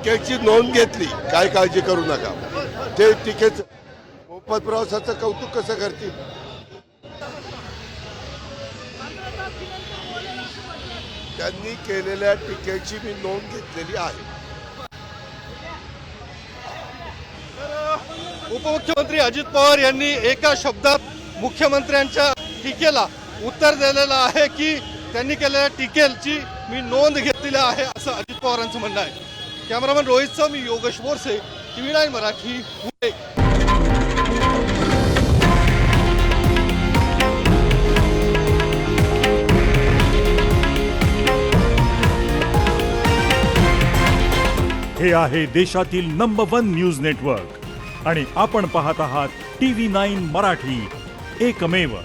टीकेची नोंद घेतली, काय काळजी करू नका. ते टीकेचं मोफत प्रवासाचं कौतुक कसं करतील? त्यांनी केलेल्या टीकेची मी नोंद घेतलेली आहे. उपमुख्यमंत्री अजित पवार यांनी एका शब्दात मुख्यमंत्र्यांच्या टीकेला उत्तर दिलेलं आहे की त्यांनी केलेल्या टीकेची मी नोंद घेतलेली आहे, असं अजित पवारांचं म्हणणं आहे. कॅमेरामॅन रोहितसह मी योगेश बोरसे, TV9 मराठी, पुणे. हे आहे देशातील नंबर 1 न्यूज नेटवर्क आणि आपण पाहत आहात TV9 मराठी, एकमेव.